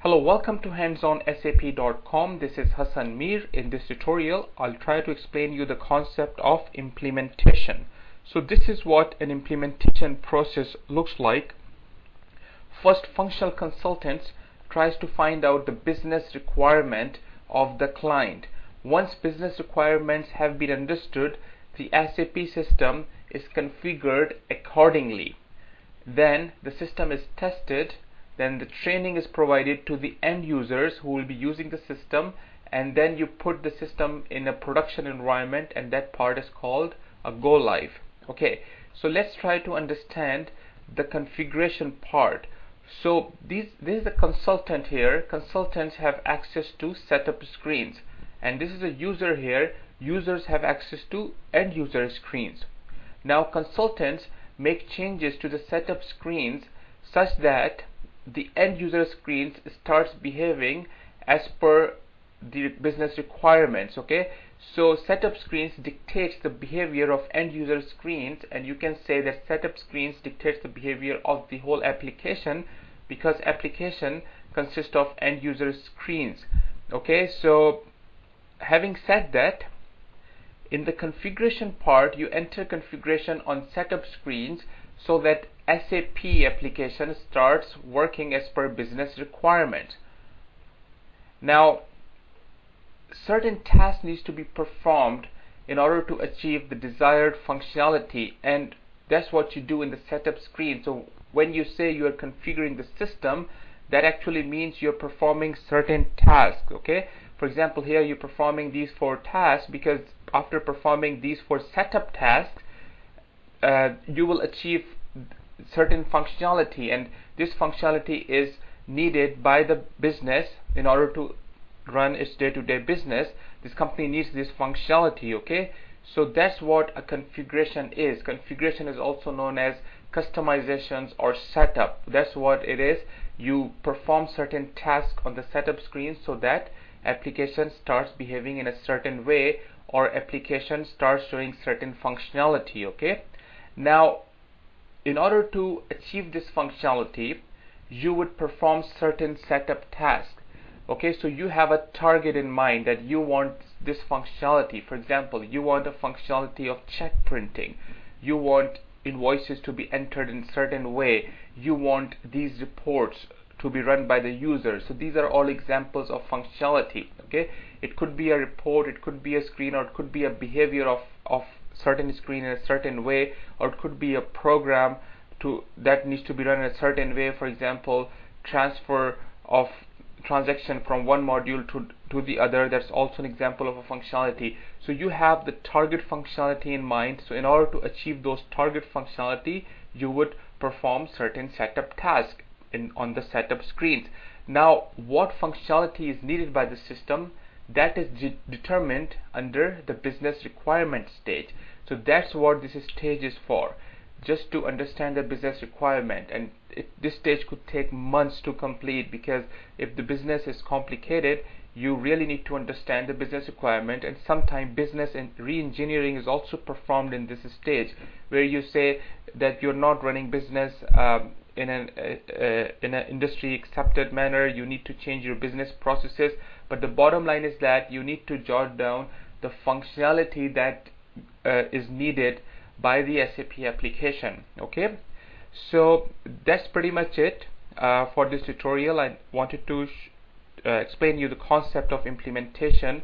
Hello, welcome to hands-on-sap.com. This is Hassan Mir. In this tutorial, I'll try to explain you the concept of implementation. So this is what an implementation process looks like. First, functional consultants tries to find out the business requirement of the client. Once business requirements have been understood, the SAP system is configured accordingly. Then the system is tested. Then the training is provided to the end users who will be using the system, and then you put the system in a production environment, and that part is called a go live. Okay, so let's try to understand the configuration part. So this is a consultant here. Consultants have access to setup screens, and this is a user here. Users have access to end user screens. Now consultants make changes to the setup screens such that the end user screens starts behaving as per the business requirements. Okay, so setup screens dictates the behavior of end user screens, and you can say that setup screens dictates the behavior of the whole application, because application consists of end user screens. Okay, so having said that, in the configuration part, you enter configuration on setup screens so that SAP application starts working as per business requirements. Now, certain tasks needs to be performed in order to achieve the desired functionality, and that's what you do in the setup screen. So when you say you are configuring the system, that actually means you're performing certain tasks. Okay, for example, here you're performing these 4 tasks because after performing these 4 setup tasks, you will achieve certain functionality, and this functionality is needed by the business in order to run its day-to-day business. This company needs this functionality. Okay, so that's what a configuration is. Configuration is also known as customizations or setup. That's what it is. You perform certain tasks on the setup screen so that application starts behaving in a certain way, or application starts showing certain functionality. Okay, now in order to achieve this functionality, you would perform certain setup tasks. Okay, so you have a target in mind that you want this functionality. For example, you want a functionality of check printing. You want invoices to be entered in a certain way. You want these reports to be run by the user. So these are all examples of functionality. Okay, it could be a report, it could be a screen, or it could be a behavior of certain screen in a certain way, or it could be a program that needs to be run in a certain way. For example, transfer of transaction from one module to the other. That's also an example of a functionality. So you have the target functionality in mind. So in order to achieve those target functionality, you would perform certain setup tasks on the setup screens. Now, what functionality is needed by the system, that is determined under the business requirement stage. So that's what this stage is for, just to understand the business requirement. And this stage could take months to complete, because if the business is complicated, you really need to understand the business requirement. And sometimes business and re-engineering is also performed in this stage, where you say that you're not running business in an industry accepted manner. You need to change your business processes, but the bottom line is that you need to jot down the functionality that is needed by the SAP application. Okay, so that's pretty much it for this tutorial. I wanted to explain you the concept of implementation.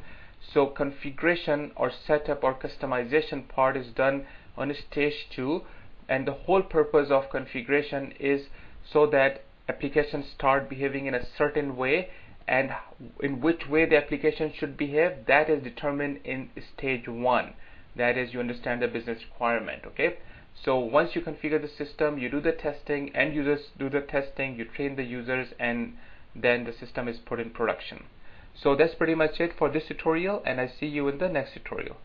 So configuration or setup or customization part is done on stage 2, and the whole purpose of configuration is so that applications start behaving in a certain way, and in which way the application should behave, that is determined in stage 1. That is, you understand the business requirement. Okay, so once you configure the system, you do the testing, end users do the testing, you train the users, and then the system is put in production. So that's pretty much it for this tutorial, and I see you in the next tutorial.